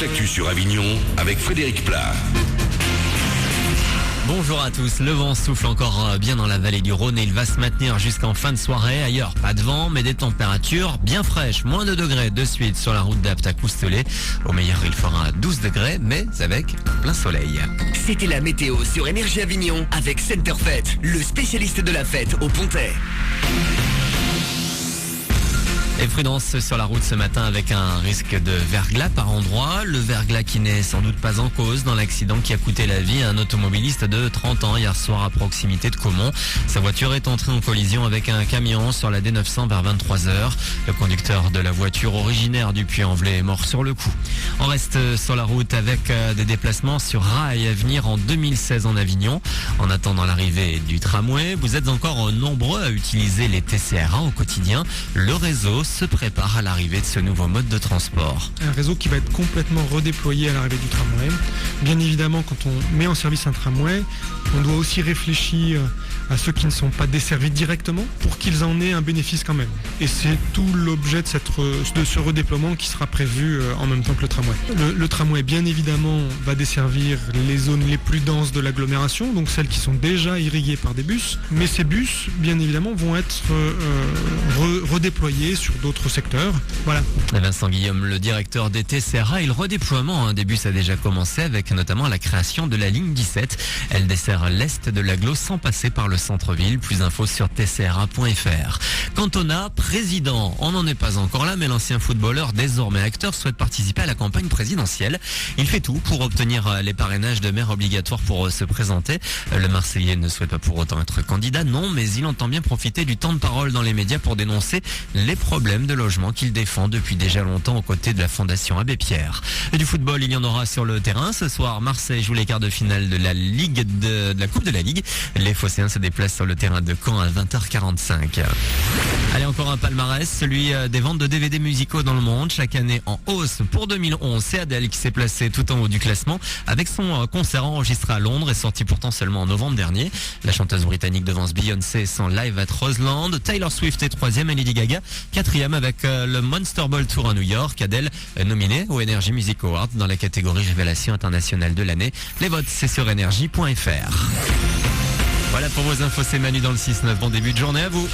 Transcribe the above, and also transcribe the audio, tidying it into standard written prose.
l'actu sur Avignon avec Frédéric Plat. Bonjour à tous, le vent souffle encore bien dans la vallée du Rhône et il va se maintenir jusqu'en fin de soirée. Ailleurs, pas de vent, mais des températures bien fraîches. Moins de degrés de suite sur la route d'Apt à Coustelet. Au meilleur, il fera 12 degrés, mais avec plein soleil. C'était la météo sur Énergie Avignon avec Centerfait, le spécialiste de la fête au Pontet. Et prudence sur la route ce matin avec un risque de verglas par endroit. Le verglas qui n'est sans doute pas en cause dans l'accident qui a coûté la vie à un automobiliste de 30 ans hier soir à proximité de Caumont. Sa voiture est entrée en collision avec un camion sur la D900 vers 23h. Le conducteur de la voiture originaire du Puy-en-Velay est mort sur le coup. On reste sur la route avec des déplacements sur rail à venir en 2016 en Avignon. En attendant l'arrivée du tramway, vous êtes encore nombreux à utiliser les TCRA au quotidien. Le réseau se prépare à l'arrivée de ce nouveau mode de transport. Un réseau qui va être complètement redéployé à l'arrivée du tramway. Bien évidemment, quand on met en service un tramway, on doit aussi réfléchir à ceux qui ne sont pas desservis directement pour qu'ils en aient un bénéfice quand même. Et c'est tout l'objet de ce redéploiement qui sera prévu en même temps que le tramway. Le tramway, bien évidemment, va desservir les zones les plus denses de l'agglomération, donc celles qui sont déjà irriguées par des bus. Mais ces bus, bien évidemment, vont être redéployés sur d'autres secteurs. Voilà. Vincent Guillaume, le directeur des TCRA, et le redéploiement des bus a déjà commencé avec notamment la création de la ligne 17. Elle dessert l'est de l'agglo sans passer par le centre-ville. Plus d'infos sur tcra.fr. Cantona, président. On n'en est pas encore là, mais l'ancien footballeur, désormais acteur, souhaite participer à la campagne présidentielle. Il fait tout pour obtenir les parrainages de maire obligatoires pour se présenter. Le Marseillais ne souhaite pas pour autant être candidat, non, mais il entend bien profiter du temps de parole dans les médias pour dénoncer les problèmes de logement qu'il défend depuis déjà longtemps aux côtés de la Fondation Abbé Pierre. Et du football, il y en aura sur le terrain. Ce soir, Marseille joue les quarts de finale de la Ligue de la Coupe de la Ligue. Les Phocéens se déplacent sur le terrain de Caen à 20h45. Allez, encore un palmarès, celui des ventes de DVD musicaux dans le monde. Chaque année en hausse. Pour 2011, c'est Adele qui s'est placée tout en haut du classement avec son concert enregistré à Londres et sorti pourtant seulement en novembre dernier. La chanteuse britannique devance Beyoncé sans Live at Roseland. Taylor Swift est 3e et Lady Gaga 4e avec le Monster Ball Tour à New York. Adele nominée au Energy Music Awards dans la catégorie Révélation internationale de l'année. Les votes, c'est sur energy.fr. Voilà pour vos infos, c'est Manu dans le 6-9. Bon début de journée à vous.